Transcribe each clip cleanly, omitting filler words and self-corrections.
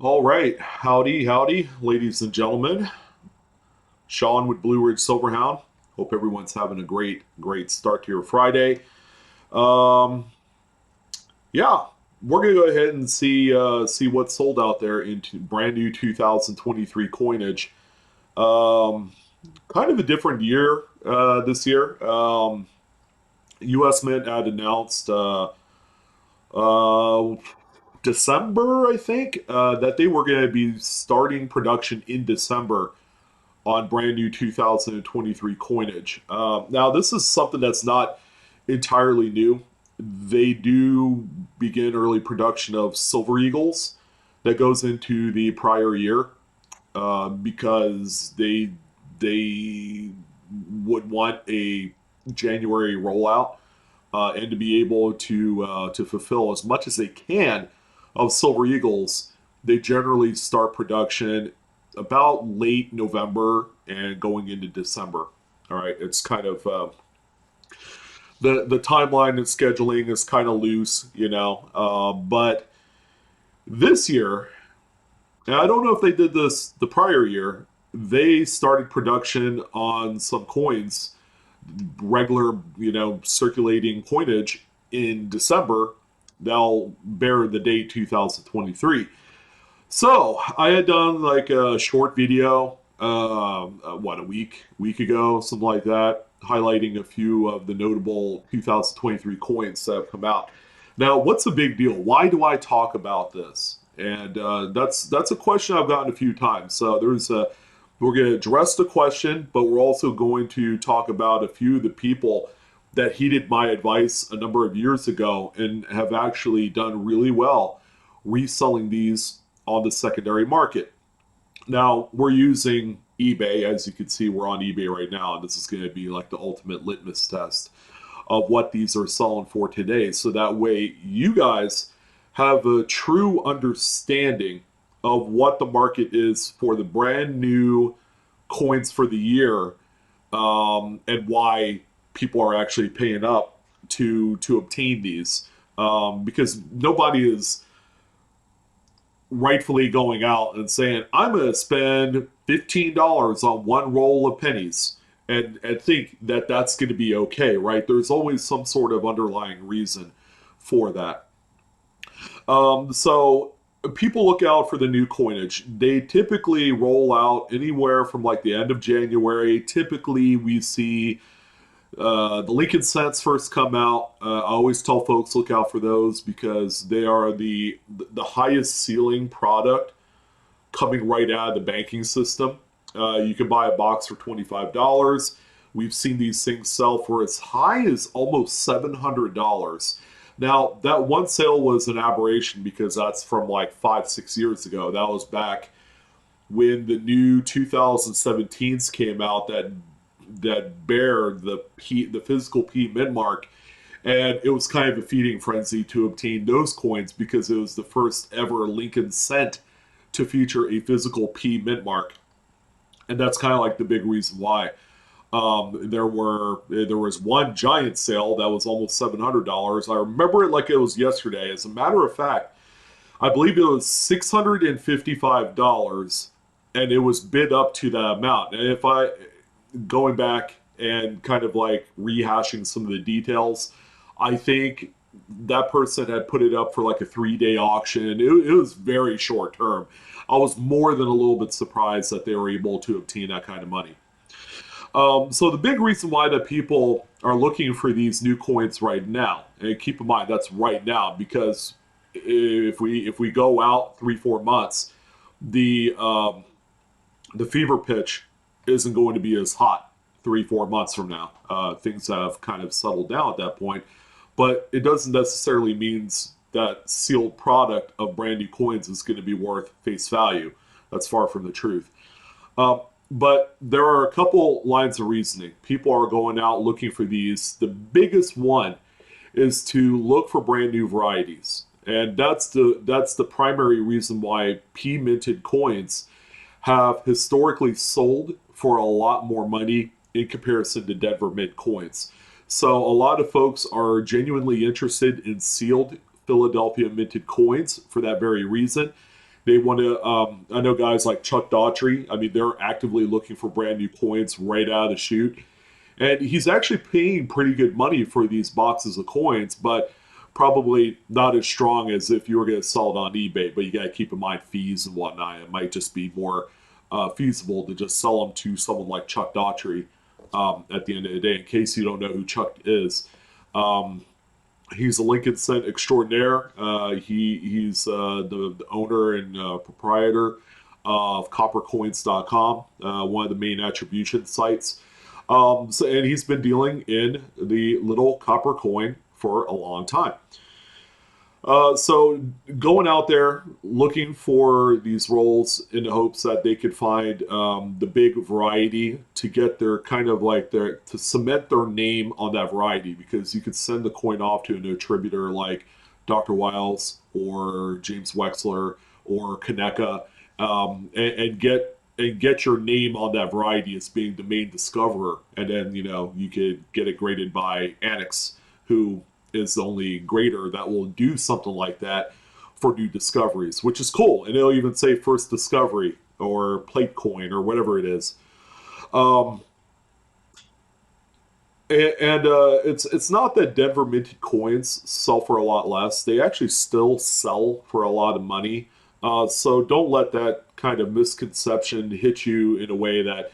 All right, howdy, howdy, ladies and gentlemen. Sean with Blue Ridge Silverhound. Hope everyone's having a great start to your Friday. Um, yeah, we're gonna go ahead and see what's sold out there into brand new 2023 coinage. Um, Kind of a different year this year. U.S. Mint had announced uh, December, I think, that they were going to be starting production in December on brand new 2023 coinage. Now, this is something that's not entirely new. They do begin early production of Silver Eagles that goes into the prior year because they would want a January rollout and to be able to fulfill as much as they can of Silver Eagles. They generally start production about late November and going into December. All right, it's kind of the timeline and scheduling is kind of loose, but this year, and I don't know if they did this the prior year. They started production on some coins, regular, circulating coinage in December. They'll bear the date 2023. So I had done like a short video, a week ago, something like that, highlighting a few of the notable 2023 coins that have come out. Now, what's the big deal? Why do I talk about this? And that's a question I've gotten a few times. So we're going to address the question, but we're also going to talk about a few of the people that heeded my advice a number of years ago and have actually done really well reselling these on the secondary market. Now, we're using eBay. As you can see, we're on eBay right now, and this is going to be like the ultimate litmus test of what these are selling for today. So that way, you guys have a true understanding of what the market is for the brand new coins for the year, and why people are actually paying up to obtain these, because nobody is rightfully going out and saying, I'm going to spend $15 on one roll of pennies and think that that's going to be okay, right? There's always some sort of underlying reason for that. So people look out for the new coinage. They typically roll out anywhere from like the end of January. Typically, we see the Lincoln Cents first come out. I always tell folks look out for those because they are the highest ceiling product coming right out of the banking system. You can buy a box for $25. We've seen these things sell for as high as almost $700. Now, that one sale was an aberration because that's from like 5, 6 years ago. That was back when the new 2017s came out that bear the physical P min mark, and it was kind of a feeding frenzy to obtain those coins because it was the first ever Lincoln cent to feature a physical P mint mark, and that's kind of like the big reason why. There was one giant sale that was almost $700. I remember it like it was yesterday. As a matter of fact, I believe it was $655, and it was bid up to that amount. And if I going back and kind of like rehashing some of the details, I think that person had put it up for like a 3 day auction. It was very short term. I was more than a little bit surprised that they were able to obtain that kind of money. So the big reason why that people are looking for these new coins right now, and keep in mind that's right now, because if we go out 3, 4 months, the the fever pitch isn't going to be as hot 3, 4 months from now. Things have kind of settled down at that point, but it doesn't necessarily means that sealed product of brand new coins is going to be worth face value. That's far from the truth. But there are a couple lines of reasoning. People are going out looking for these. The biggest one is to look for brand new varieties, and that's the primary reason why P minted coins have historically sold for a lot more money in comparison to Denver Mint coins. So a lot of folks are genuinely interested in sealed Philadelphia minted coins for that very reason. They want to. I know guys like Chuck Daughtry. I mean, they're actively looking for brand new coins right out of the chute, and he's actually paying pretty good money for these boxes of coins, but probably not as strong as if you were going to sell it on eBay. But you got to keep in mind fees and whatnot. It might just be more feasible to just sell them to someone like Chuck Daughtry at the end of the day. In case you don't know who Chuck is, um, he's a Lincoln Cent extraordinaire. He's the owner and proprietor of coppercoins.com, one of the main attribution sites. And he's been dealing in the little copper coin for a long time. So going out there looking for these roles in the hopes that they could find the big variety to get their kind of like their to cement their name on that variety, because you could send the coin off to an attributor like Dr. Wiles or James Wexler or Kaneka, and get your name on that variety as being the main discoverer, and then you could get it graded by Annex, who is the only grader that will do something like that for new discoveries, which is cool. And it'll even say first discovery or plate coin or whatever it is. Um, and it's not that Denver minted coins sell for a lot less. They actually still sell for a lot of money. So don't let that kind of misconception hit you in a way that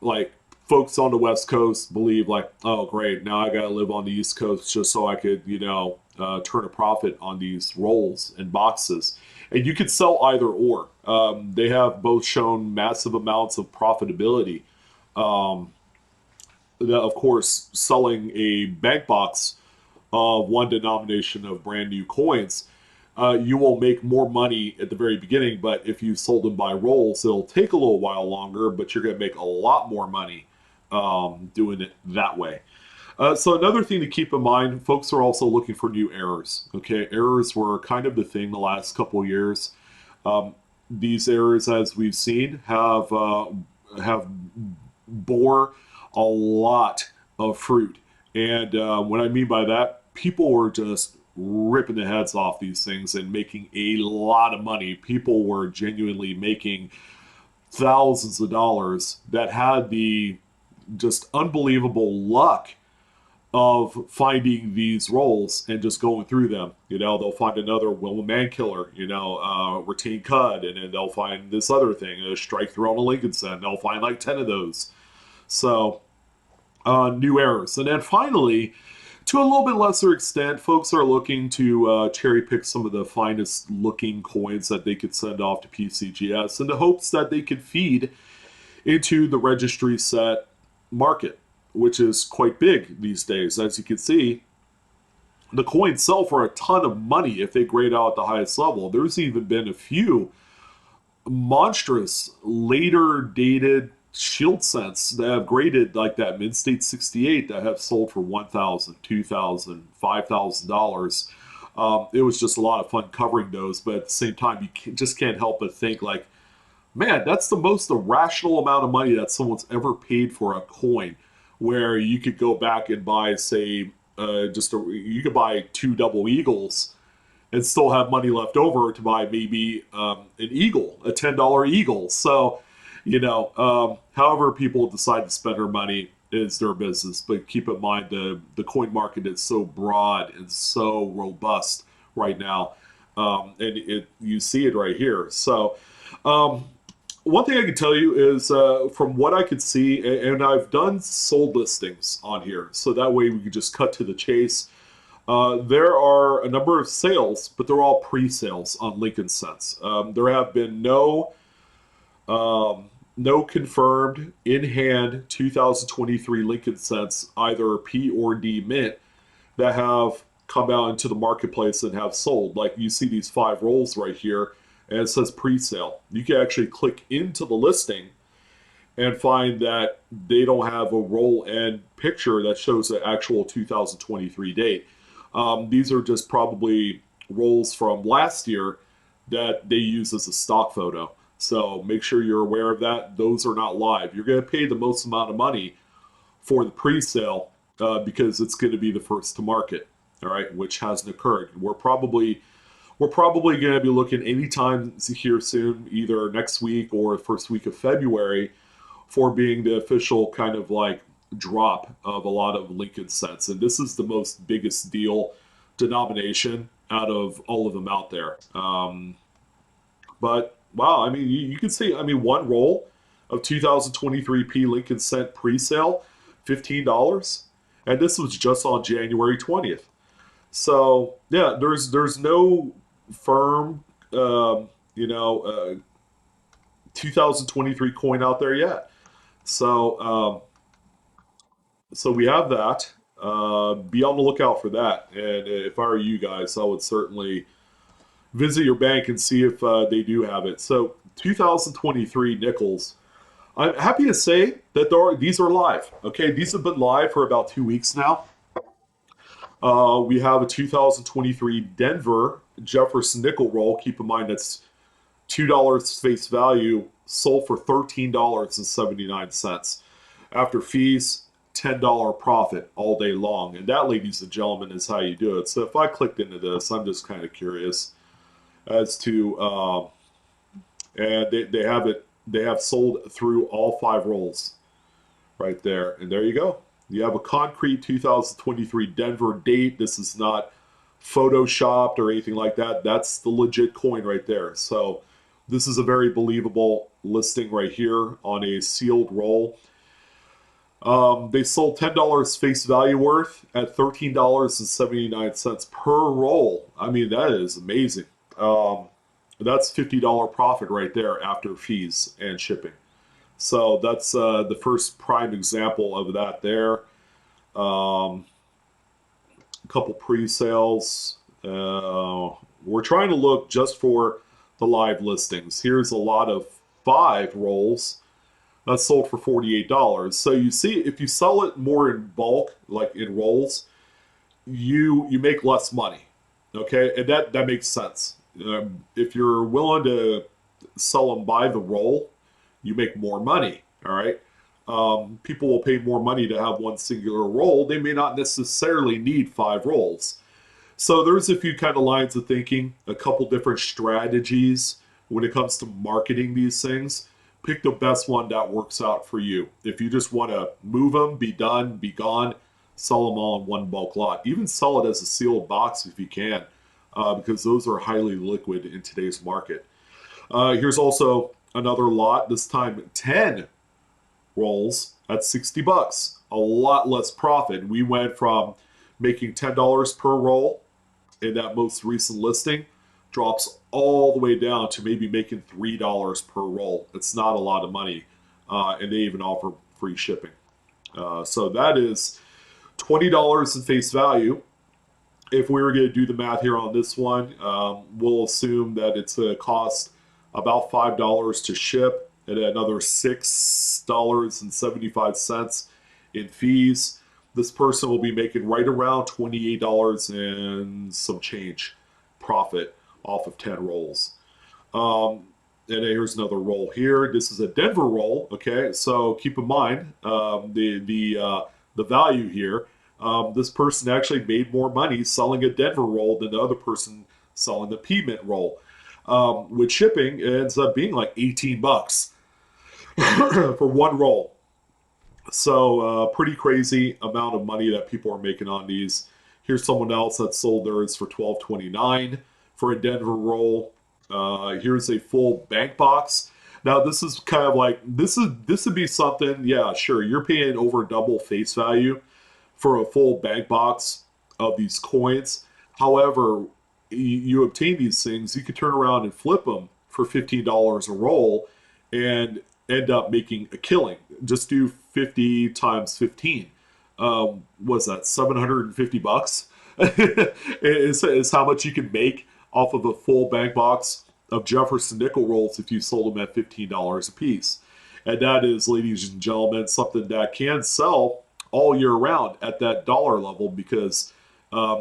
like folks on the West Coast believe like, oh great, now I got to live on the East Coast just so I could turn a profit on these rolls and boxes. And you could sell either or. They have both shown massive amounts of profitability. Um, of course, selling a bank box of one denomination of brand new coins, you will make more money at the very beginning. But if you sold them by rolls, it'll take a little while longer, but you're going to make a lot more money doing it that way. So another thing to keep in mind, folks are also looking for new errors. Okay, errors were kind of the thing the last couple of years. Um, these errors, as we've seen, have bore a lot of fruit. And what I mean by that, people were just ripping the heads off these things and making a lot of money. People were genuinely making thousands of dollars that had the just unbelievable luck of finding these roles and just going through them. They'll find another Wilma Mankiller, Retain Cud, and then they'll find this other thing, a strike through on a Lincoln Cent. They'll find like 10 of those. So, new errors. And then finally, to a little bit lesser extent, folks are looking to cherry pick some of the finest looking coins that they could send off to PCGS in the hopes that they could feed into the registry set market, which is quite big these days. As you can see, the coins sell for a ton of money if they grade out at the highest level. There's even been a few monstrous later dated shield sets that have graded like that Mid State 68 that have sold for $1,000, $2,000, $5,000. It was just a lot of fun covering those, but at the same time, just can't help but think like, man, that's the most irrational amount of money that someone's ever paid for a coin. Where you could go back and buy, say, you could buy two double eagles and still have money left over to buy maybe an eagle, a $10 eagle. So, however people decide to spend their money is their business. But keep in mind the coin market is so broad and so robust right now, and you see it right here. So. One thing I can tell you is from what I could see, and I've done sold listings on here, so that way we can just cut to the chase. There are a number of sales, but they're all pre-sales on Lincoln Cents. There have been no confirmed in-hand 2023 Lincoln Cents, either P or D mint, that have come out into the marketplace and have sold. Like you see these 5 rolls right here, and it says pre-sale. You can actually click into the listing and find that they don't have a roll end picture that shows the actual 2023 date. These are just probably rolls from last year that they use as a stock photo. So make sure you're aware of that. Those are not live. You're going to pay the most amount of money for the pre-sale because it's going to be the first to market, all right, which hasn't occurred. We're probably going to be looking anytime here soon, either next week or first week of February, for being the official kind of like drop of a lot of Lincoln sets. And this is the most biggest deal denomination out of all of them out there. But wow, I mean, you can see, I mean, one roll of 2023 Lincoln Cent pre-sale, $15, and this was just on January 20th. So yeah, there's no firm, you know, 2023 coin out there yet. So so we have that. Be on the lookout for that. And if I were you guys, I would certainly visit your bank and see if they do have it. So 2023 nickels. I'm happy to say that these are live. Okay, these have been live for about 2 weeks now. We have a 2023 Denver Jefferson nickel roll. Keep in mind that's $2 face value, sold for $13.79. After fees, $10 profit all day long. And that, ladies and gentlemen, is how you do it. So if I clicked into this, I'm just kind of curious as to, and they have it, they have sold through all 5 rolls right there. And there you go. You have a concrete 2023 Denver date. This is not photoshopped or anything like that. That's the legit coin right there. So this is a very believable listing right here on a sealed roll. They sold $10 face value worth at $13.79 per roll. I mean, that is amazing. That's $50 profit right there after fees and shipping. So that's the first prime example of that there. A couple pre-sales. We're trying to look just for the live listings. Here's a lot of 5 rolls that's sold for $48. So you see, if you sell it more in bulk, like in rolls, you make less money. Okay, and that makes sense. If you're willing to sell them by the roll, you make more money. All right. People will pay more money to have one singular roll. They may not necessarily need 5 rolls. So there's a few kind of lines of thinking, a couple different strategies when it comes to marketing these things. Pick the best one that works out for you. If you just want to move them, be done, be gone, sell them all in one bulk lot. Even sell it as a sealed box if you can, because those are highly liquid in today's market. Here's also another lot, this time 10 rolls at $60. A lot less profit. We went from making $10 per roll in that most recent listing, drops all the way down to maybe making $3 per roll. It's not a lot of money, and they even offer free shipping. So that is $20 in face value. If we were going to do the math here on this one, we'll assume that it's going to cost about $5 to ship and another $6.75 in fees. This person will be making right around $28 and some change profit off of 10 rolls. And here's another roll here. This is a Denver roll. Okay, so keep in mind the value here. This person actually made more money selling a Denver roll than the other person selling the P-Mint roll. With shipping, it ends up being like $18 for one roll. So pretty crazy amount of money that people are making on these. Here's someone else that sold theirs for $12.29 for a Denver roll. Here's a full bank box. Now this is kind of like this would be something. Yeah, sure, you're paying over double face value for a full bank box of these coins. However, you obtain these things, you could turn around and flip them for $15 a roll and end up making a killing. Just do 50 times 15. Was that $750? is how much you can make off of a full bank box of Jefferson nickel rolls if you sold them at $15 a piece. And that is, ladies and gentlemen, something that can sell all year round at that dollar level because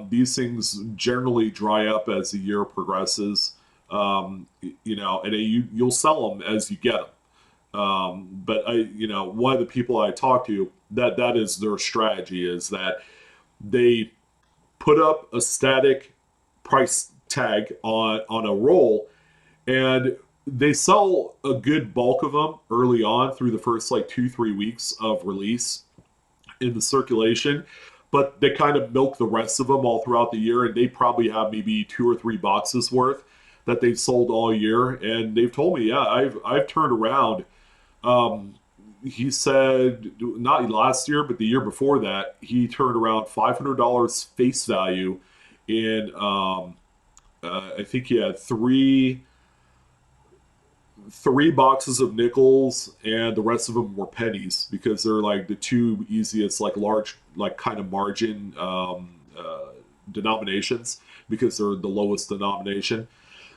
these things generally dry up as the year progresses. And you'll sell them as you get them. But one of the people I talk to, that is their strategy, is that they put up a static price tag on a roll, and they sell a good bulk of them early on through the first like 2-3 weeks of release in the circulation, but they kind of milk the rest of them all throughout the year, and they probably have maybe 2 or 3 boxes worth that they've sold all year. And they've told me, yeah, I've turned around. Um, he said not last year, but the year before that, he turned around $500 face value in. I think he had three boxes of nickels, and the rest of them were pennies because they're like the two easiest, like large, like kind of margin denominations because they're the lowest denomination.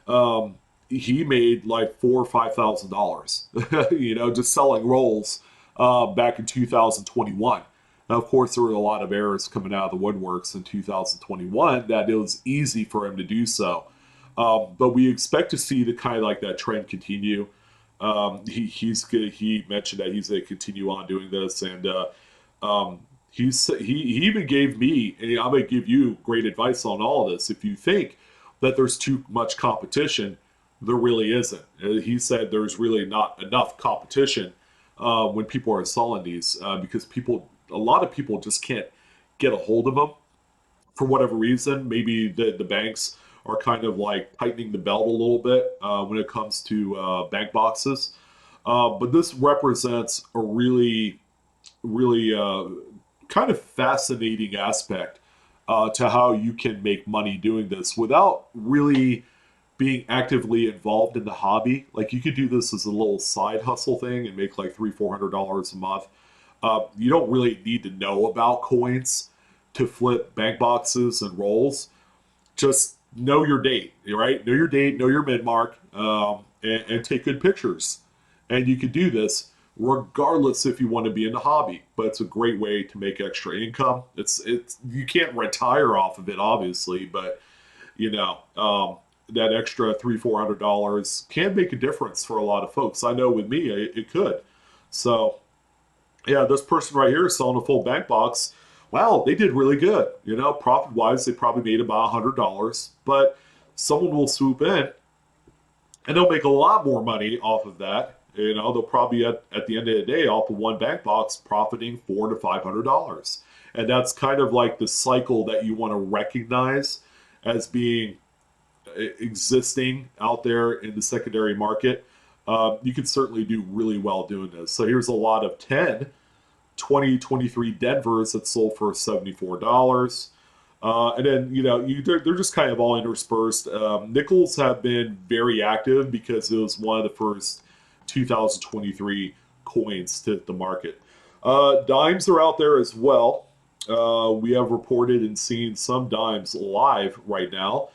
Um, he made like $4 or $5,000, just selling rolls back in 2021. Now, of course, there were a lot of errors coming out of the woodworks in 2021 that it was easy for him to do so. But we expect to see the kind of like that trend continue. He mentioned that he's going to continue on doing this, and he even gave me, and I'm going to give you great advice on all of this. If you think that there's too much competition, there really isn't. He said there's really not enough competition when people are selling these because a lot of people just can't get a hold of them for whatever reason. Maybe the banks are kind of like tightening the belt a little bit when it comes to bank boxes. But this represents a really kind of fascinating aspect to how you can make money doing this without really being actively involved in the hobby. Like you could do this as a little side hustle thing and make like $300-400 a month. You don't really need to know about coins to flip bank boxes and rolls. Just know your date, right? Know your date, know your mid mark, and take good pictures. And you can do this regardless if you want to be in the hobby. But it's a great way to make extra income. It's you can't retire off of it, obviously, but you know that extra $300-400 can make a difference for a lot of folks. I know with me, it could. So yeah, this person right here is selling a full bank box. Wow, they did really good. Profit wise, they probably made about $100. But someone will swoop in and they'll make a lot more money off of that. They'll probably at the end of the day off of one bank box profiting $400 to $500. And that's kind of like the cycle that you want to recognize as being existing out there in the secondary market. You can certainly do really well doing this. So here's a lot of 2023 Denvers that sold for $74. And then, they're just kind of all interspersed. Nickels have been very active because it was one of the first 2023 coins to hit the market. Dimes are out there as well. We have reported and seen some dimes live right now.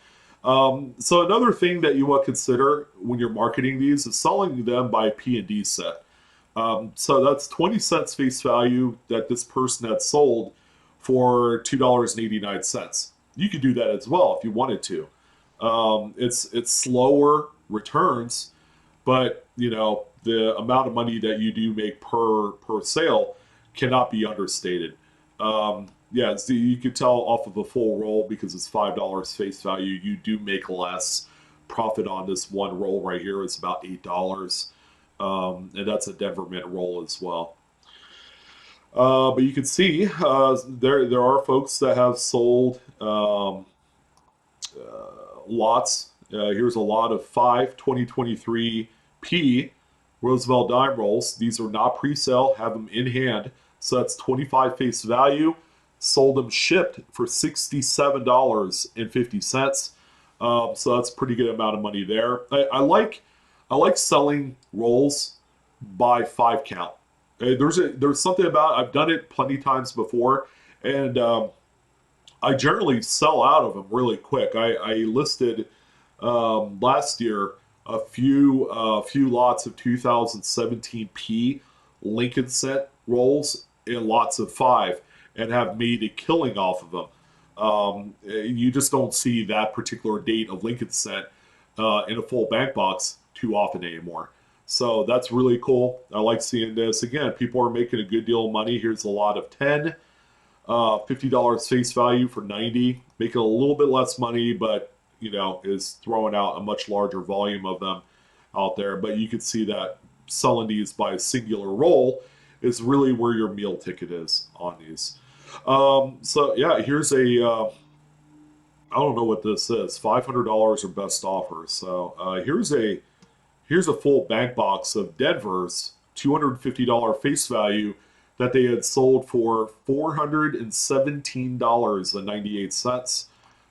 So another thing that you want to consider when you're marketing these is selling them by P&D set. So that's 20 cents face value that this person had sold for $2.89. You could do that as well if you wanted to. It's slower returns, but the amount of money that you do make per sale cannot be understated. Yeah, so you could tell off of a full roll because it's $5 face value. You do make less profit on this one roll right here. It's about $8. And that's a Denver Mint roll as well. But you can see there are folks that have sold lots. Here's a lot of 2023 P Roosevelt dime rolls. These are not pre-sale, have them in hand. So that's 25 face value. Sold them shipped for $67.50. So that's a pretty good amount of money there. I like selling rolls by 5 count. There's something about I've done it plenty of times before, and I generally sell out of them really quick. I listed last year a few lots of 2017 P Lincoln cent rolls in lots of 5, and have made a killing off of them. You just don't see that particular date of Lincoln cent in a full bank box too often anymore. So that's really cool. I like seeing this. Again, people are making a good deal of money. Here's a lot of 10, $50 face value for 90, making a little bit less money, but you know, is throwing out a much larger volume of them out there. But you can see that selling these by a singular roll is really where your meal ticket is on these. So yeah, here's a I don't know what this is. $500 or best offer. So here's a full bank box of Denver's $250 face value that they had sold for $417.98.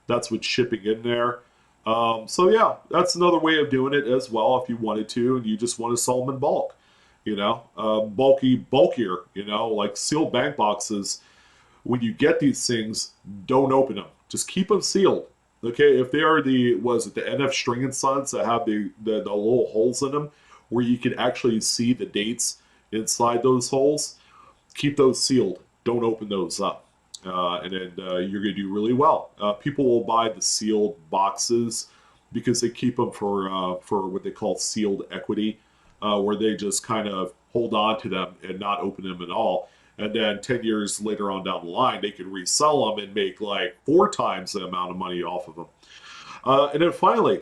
That's with shipping in there. So yeah, that's another way of doing it as well if you wanted to, and you just want to sell them in bulk. You know, bulkier. You know, like sealed bank boxes. When you get these things, don't open them. Just keep them sealed. Okay, if they are the was it the NF String and Sons that have the little holes in them, where you can actually see the dates inside those holes, keep those sealed. Don't open those up, and then you're going to do really well. People will buy the sealed boxes because they keep them for what they call sealed equity, where they just kind of hold on to them and not open them at all. And then 10 years later on down the line, they can resell them and make like 4 times the amount of money off of them. And then finally,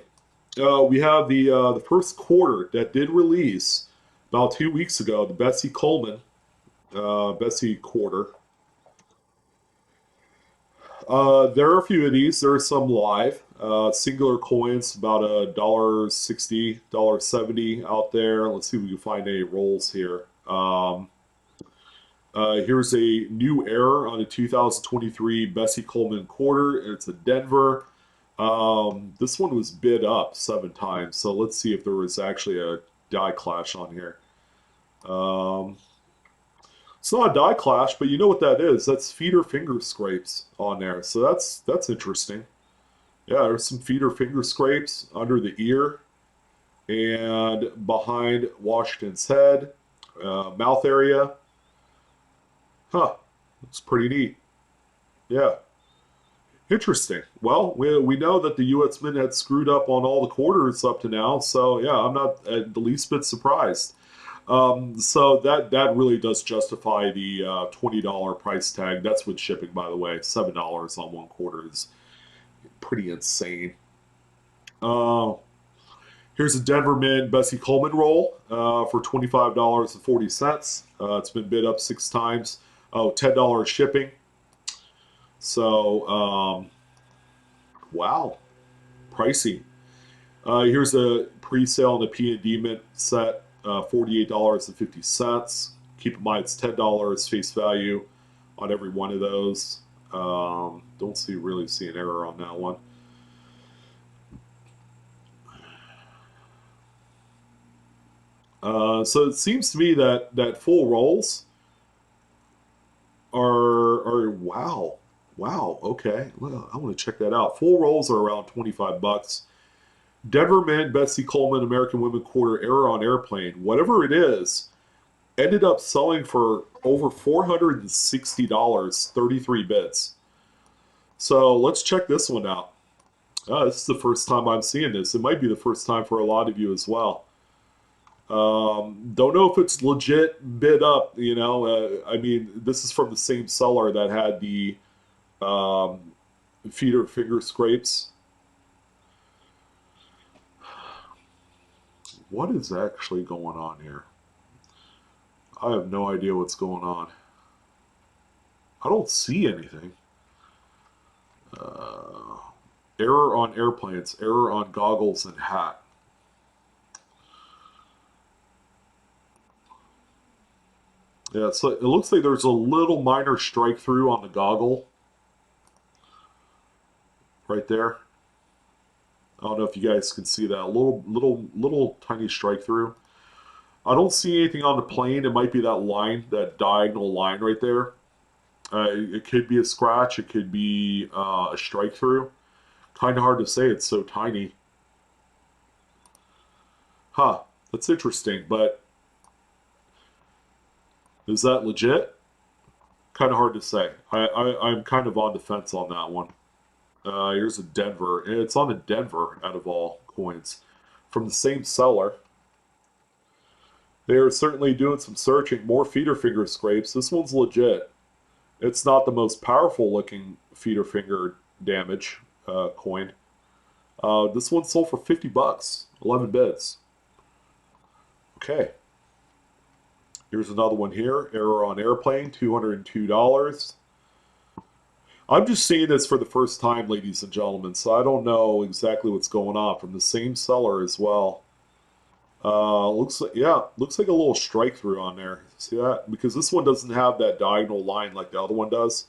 we have the first quarter that did release about 2 weeks ago, the Bessie Coleman Bessie quarter. There are a few of these. There are some live. Singular coins, about $1.60, $1.70 out there. Let's see if we can find any rolls here. Here's a new error on a 2023 Bessie Coleman quarter. It's a Denver. This one was bid up 7 times. So let's see if there was actually a die clash on here. It's not a die clash, but you know what that is. That's feeder finger scrapes on there. So that's interesting. Yeah, there's some feeder finger scrapes under the ear and behind Washington's head, mouth area. Huh, it's pretty neat. Yeah, interesting. Well, we know that the U.S. Mint had screwed up on all the quarters up to now, so yeah, I'm not the least bit surprised. So that really does justify the $20 price tag. That's with shipping, by the way. $7 on one quarter is pretty insane. Uh, Here's a Denver Mint Bessie Coleman roll for $25.40. It's been bid up 6 times. Oh, $10 shipping. So, wow, pricey. Here's a pre-sale on the P&D Mint set, $48.50. Keep in mind it's $10 face value on every one of those. Don't really see an error on that one. So it seems to me that full rolls are wow, okay. Well, I want to check that out. Full rolls are around $25. Denver Mint Bessie Coleman American Women Quarter Error on Airplane, whatever it is, ended up selling for over $460, 33 bids. So let's check this one out. This is the first time I'm seeing this. It might be the first time for a lot of you as well. Don't know if it's legit bid up, you know. I mean, this is from the same seller that had the feeder finger scrapes. What is actually going on here? I have no idea what's going on. I don't see anything. Error on airplanes, error on goggles and hat. Yeah, so it looks like there's a little minor strike through on the goggle right there. I don't know if you guys can see that. A little tiny strike through. I don't see anything on the plane. It might be that line, that diagonal line right there. It could be a scratch. It could be a strike through. Kind of hard to say. It's so tiny. Huh. That's interesting, but is that legit? Kind of hard to say. I'm kind of on the fence on that one. Here's a Denver. And it's on a Denver out of all coins. From the same seller. They are certainly doing some searching. More feeder finger scrapes. This one's legit. It's not the most powerful looking feeder finger damage coin. This one sold for 50 bucks, 11 bids. Okay, here's another one here. Error on airplane, $202. I'm just seeing this for the first time, ladies and gentlemen, so I don't know exactly what's going on from the same seller as well. Looks like, yeah, looks like a little strike through on there. See that? Because this one doesn't have that diagonal line like the other one does.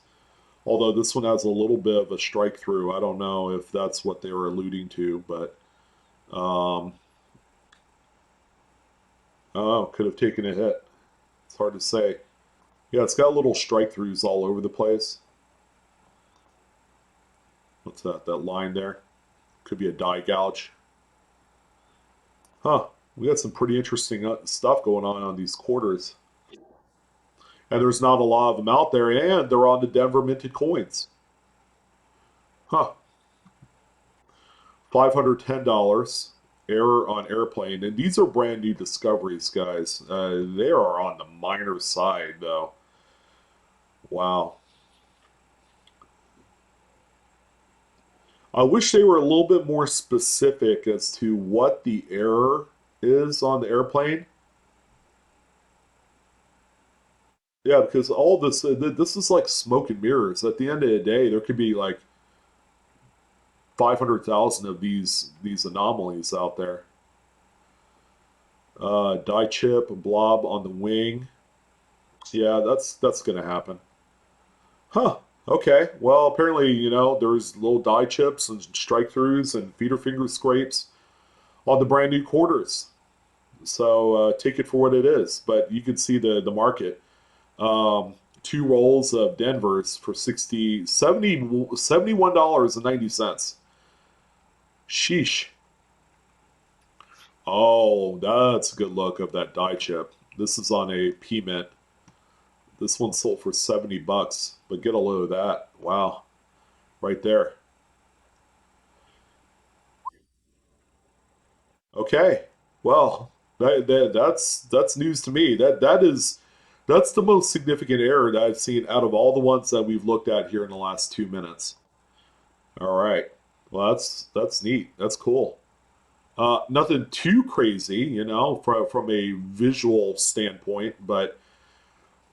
Although this one has a little bit of a strike through. I don't know if that's what they were alluding to, but um, oh, could have taken a hit. It's hard to say. Yeah, it's got little strike throughs all over the place. What's that? That line there? Could be a die gouge. Huh. We got some pretty interesting stuff going on these quarters. And there's not a lot of them out there, and they're on the Denver minted coins. Huh. $510. Error on airplane. And these are brand new discoveries, guys. They are on the minor side, though. Wow. I wish they were a little bit more specific as to what the error is on the airplane. Yeah, because all this this is like smoke and mirrors. At the end of the day, there could be like 500,000 of these anomalies out there. Die chip, blob on the wing. Yeah, that's gonna happen. Huh. Okay. Well, apparently, there's little die chips and strike throughs and feeder finger scrapes on the brand new quarters. So take it for what it is. But you can see the market. Two rolls of Denver's for 71.90. Sheesh. Oh, that's a good look of that die chip. This is on a P mint. This one sold for 70 bucks, but get a load of that. Wow, right there. Okay. Well, that's news to me. That's the most significant error that I've seen out of all the ones that we've looked at here in the last 2 minutes. All right. Well, that's neat. That's cool. Nothing too crazy, from a visual standpoint, but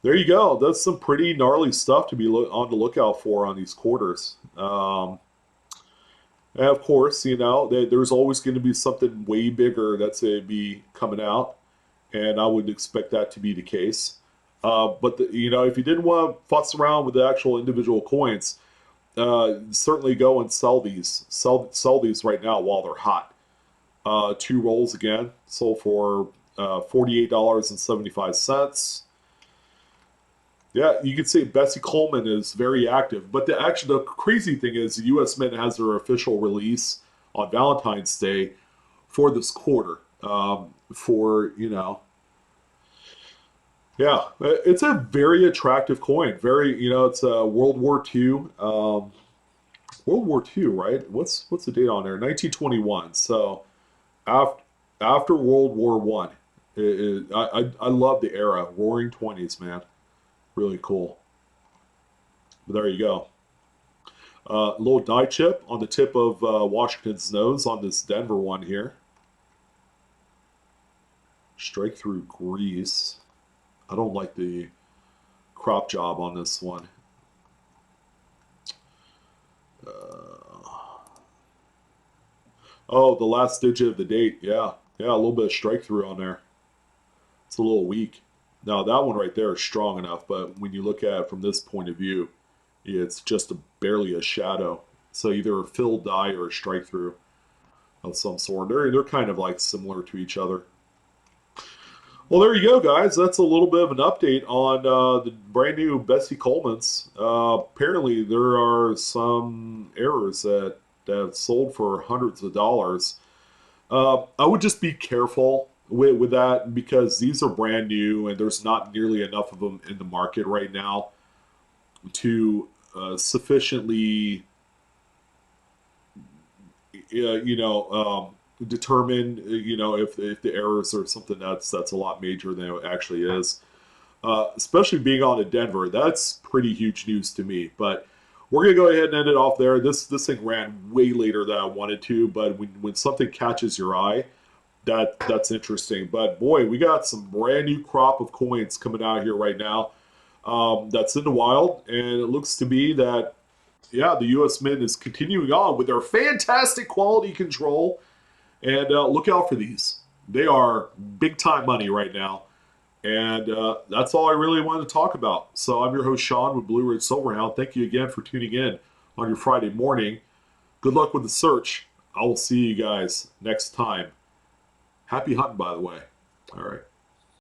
there you go. That's some pretty gnarly stuff to be on the lookout for on these quarters. And of course, there's always going to be something way bigger that's going to be coming out, and I would expect that to be the case. But if you didn't want to fuss around with the actual individual coins, certainly go and sell these. Sell these right now while they're hot. Two rolls again, sold for $48.75. Yeah, you can see Bessie Coleman is very active. But the crazy thing is, the U.S. Mint has their official release on Valentine's Day for this quarter. Yeah, it's a very attractive coin. It's a World War II. World War II, right? What's the date on there? 1921. So after after World War One, I love the era. Roaring Twenties, man, really cool. But there you go. Little die chip on the tip of Washington's nose on this Denver one here. Strike through grease. I don't like the crop job on this one. Oh, the last digit of the date. Yeah. Yeah, a little bit of strike through on there. It's a little weak. Now, that one right there is strong enough, but when you look at it from this point of view, it's just barely a shadow. So either a filled die or a strike through of some sort. They're kind of like similar to each other. Well, there you go, guys. That's a little bit of an update on the brand new Bessie Coleman's. Apparently, there are some errors that sold for hundreds of dollars. I would just be careful with that because these are brand new and there's not nearly enough of them in the market right now to sufficiently, determine, if the errors are something that's a lot major than it actually is. Especially being on to Denver, that's pretty huge news to me. But we're gonna go ahead and end it off there. This thing ran way later than I wanted to, but when something catches your eye, that's interesting. But boy, we got some brand new crop of coins coming out here right now. That's in the wild, and it looks to be that yeah, the U.S. Mint is continuing on with their fantastic quality control. And look out for these; they are big time money right now. And that's all I really wanted to talk about. So I'm your host, Sean, with Blue Ridge Silverhound. Thank you again for tuning in on your Friday morning. Good luck with the search. I will see you guys next time. Happy hunting, by the way. All right.